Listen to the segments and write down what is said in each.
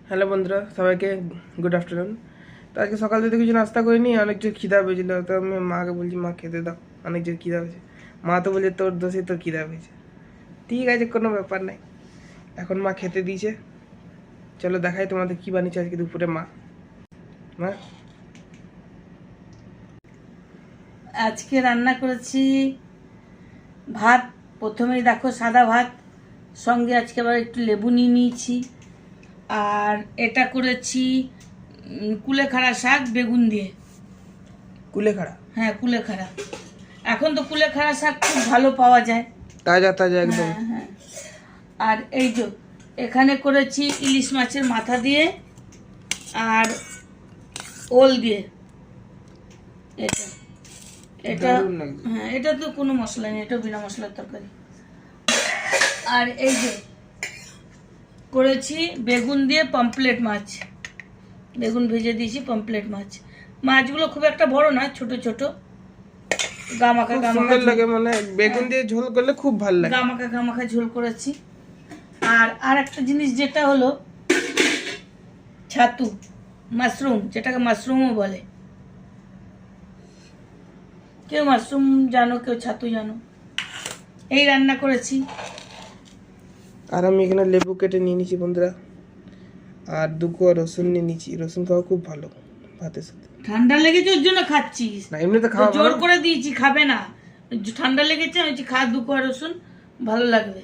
Hello বন্ধুরা, সবাইকে good afternoon. তো আজকে সকাল থেকে কিছু নাস্তা করিনি, অনেক জোর খিদা পেয়েছিল। তো আমি মাকে বলছি, মা খেতে দাও, অনেক জোর খিদা পেয়েছে। মা তো বলছে তোর দোষে তোর খিদা পেয়েছে। ঠিক আছে, কোনো ব্যাপার নাই। এখন মা খেতে দিয়েছে। চলো দেখাই তোমাদের কি বানিয়েছে আজকে দুপুরে মা। মা আজকে রান্না করেছি ভাত। প্রথমেই দেখো সাদা ভাত, সঙ্গে আজকে আবার একটু লেবু নিয়ে নিয়েছি। আর এটা করেছি কুলেখাড়া শাক বেগুন দিয়ে। কুলেখাড়া? হ্যাঁ, কুলেখাড়া। এখন তো কুলেখাড়া শাক খুব ভালো পাওয়া যায়, তাজা তাজা একদম। হ্যাঁ হ্যাঁ। আর এই যে এখানে করেছি ইলিশ মাছের মাথা দিয়ে আর ওল দিয়ে। এটা এটা দারুণ লাগছে। হ্যাঁ, এটা তো কোনো মশলা নেই, এটা বিনা মশলার তরকারি। আর এই যে করেছি বেগুন দিয়ে পমফ্লেট মাছ, বেগুন ভেজে দিয়েছি পমফ্লেট মাছ। মাছগুলো খুব একটা বড় না, ছোট ছোট, গামাখা খুব গামাখা সুন্দর লাগে, মানে বেগুন দিয়ে ঝোল করলে খুব ভালো লাগে। গামাখা গামাখা ঝোল করেছি। আর একটা জিনিস যেটা হলো ছাতু, মাশরুম, যেটাকে মাশরুমও বলে। কেউ মাশরুম জানো, কেউ ছাতু জানো। এই রান্না করেছি। আর আমি এখানে লেবু কেটে নিয়ে নিয়েছি বন্ধুরা, আর দুকোয়া রসুন নিয়ে নিয়েছি। রসুন খাওয়া খুব ভালো ভাতের সাথে। ঠান্ডা লেগেছে ওর জন্য খাচ্ছিস? না, এমনিতে খাওয়া জোর ভালো। করে দিয়েছি, খাবে না। ঠান্ডা লেগেছে, আমি খা, দুকোয়া রসুন ভালো লাগবে।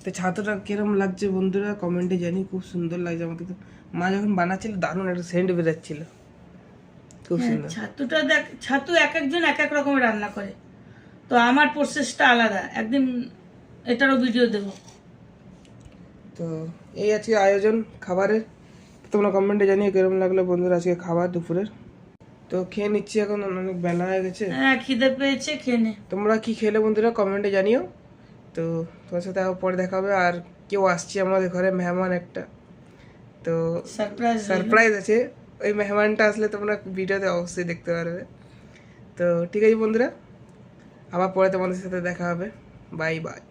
তো ছাতুটা কিরম লাগছে বন্ধুরা কমেন্টে জানি। খুব সুন্দর লাগছে আমাকে তো। মা যখন বানাচ্ছিল দারুণ একটা সেন্ট বেরোচ্ছিল, খুব হ্যাঁ, সুন্দর। ছাতুটা দেখ, ছাতু এক একজন এক এক রকমের রান্না করে, তো আমার প্রসেসটা আলাদা। একদিন এটারও ভিডিও দেবো। তো এই আছে আয়োজন খাবারের। তোমরা কমেন্টে জানিয়ে কিরম লাগলো বন্ধুরা আজকে খাবার দুপুরের। তো খেয়ে নিচ্ছি, এখন অনেক বেলা হয়ে গেছে। হ্যাঁ, খিদে পেয়েছে, খেয়ে নে। তোমরা কি খেলে বন্ধুরা কমেন্টে জানিও। তো তোমার সাথে আবার পরে দেখা হবে। আর কেউ আসছে আমাদের ঘরে, মেহমান একটা। তো সারপ্রাইজ আছে। ওই মেহমানটা আসলে তোমরা ভিডিওতে অবশ্যই দেখতে পারবে। তো ঠিক আছে বন্ধুরা, আবার পরে তোমাদের সাথে দেখা হবে। Bye bye.